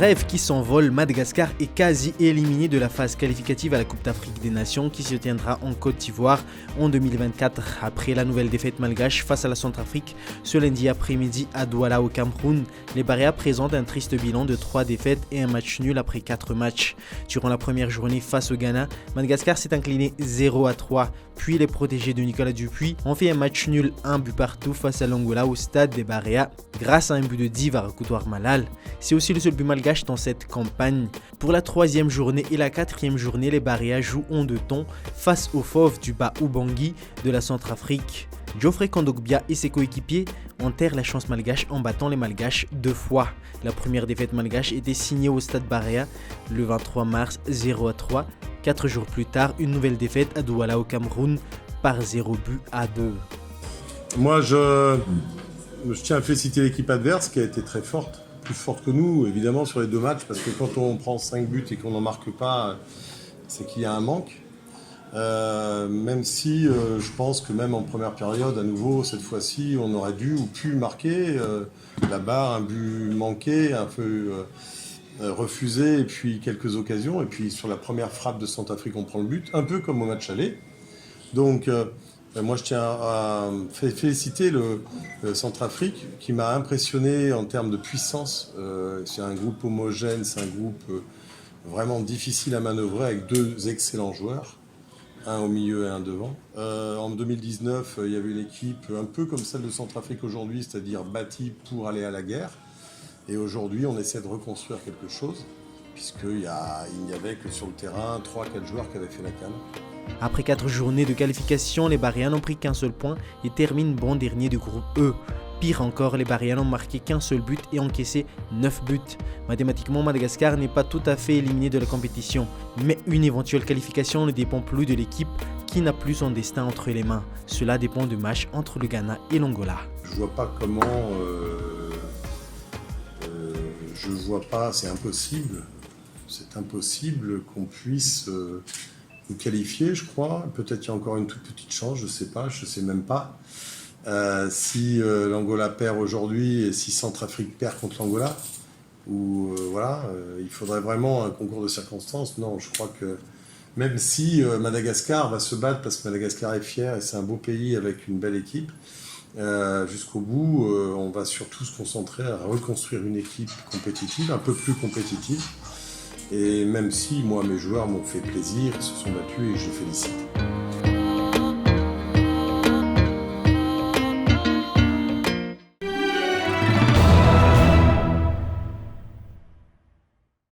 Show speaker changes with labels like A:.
A: Rêve qui s'envole, Madagascar est quasi éliminé de la phase qualificative à la Coupe d'Afrique des Nations qui se tiendra en Côte d'Ivoire en 2024 après la nouvelle défaite malgache face à la Centrafrique ce lundi après-midi à Douala au Cameroun. Les Barréas présentent un triste bilan de 3 défaites et un match nul après 4 matchs. Durant la première journée face au Ghana, Madagascar s'est incliné 0-3, puis les protégés de Nicolas Dupuis ont fait un match nul 1 but partout face à l'Angola au stade des Barréas grâce à un but de Diva Rakoutoir Malal. C'est aussi le seul but malgache dans cette campagne. Pour la 3e journée et la 4e journée, les Barréas jouent en deux temps face aux fauves du Bas-Ubangi de la Centrafrique. Geoffrey Kondogbia et ses coéquipiers enterrent la chance malgache en battant les Malgaches 2 fois. La première défaite malgache était signée au stade Barréa le 23 mars 0-3. 4 jours plus tard, une nouvelle défaite à Douala au Cameroun par 0 but à 2.
B: Moi, je tiens à féliciter l'équipe adverse qui a été très forte, plus forte que nous, évidemment, sur les 2 matchs, parce que quand on prend 5 buts et qu'on n'en marque pas, c'est qu'il y a un manque. Même si je pense que même en première période, à nouveau, cette fois-ci, on aurait dû ou pu marquer la barre, un but manqué, un peu refusé, et puis quelques occasions. Et puis sur la première frappe de Centrafrique, on prend le but, un peu comme au match aller. Donc moi, je tiens à féliciter le Centrafrique qui m'a impressionné en termes de puissance. C'est un groupe homogène, c'est un groupe vraiment difficile à manœuvrer avec 2 excellents joueurs. Un au milieu et un devant. En 2019, il y avait une équipe un peu comme celle de Centrafrique aujourd'hui, c'est-à-dire bâtie pour aller à la guerre. Et aujourd'hui, on essaie de reconstruire quelque chose, puisqu'il n'y avait que sur le terrain 3-4 joueurs qui avaient fait la CAN.
A: Après 4 journées de qualification, les Barréas n'ont pris qu'un seul point et terminent bon dernier du groupe E. Pire encore, les Barréas n'ont marqué qu'un seul but et encaissé 9 buts. Mathématiquement, Madagascar n'est pas tout à fait éliminé de la compétition, mais une éventuelle qualification ne dépend plus de l'équipe qui n'a plus son destin entre les mains. Cela dépend du match entre le Ghana et l'Angola.
B: Je vois pas comment... c'est impossible. C'est impossible qu'on puisse nous qualifier, je crois. Peut-être qu'il y a encore une toute petite chance, je sais même pas. Si l'Angola perd aujourd'hui et si Centrafrique perd contre l'Angola, il faudrait vraiment un concours de circonstances. Non, je crois que même si Madagascar va se battre parce que Madagascar est fier et c'est un beau pays avec une belle équipe, jusqu'au bout, on va surtout se concentrer à reconstruire une équipe compétitive, un peu plus compétitive. Et même si moi, mes joueurs m'ont fait plaisir, ils se sont battus et je les félicite.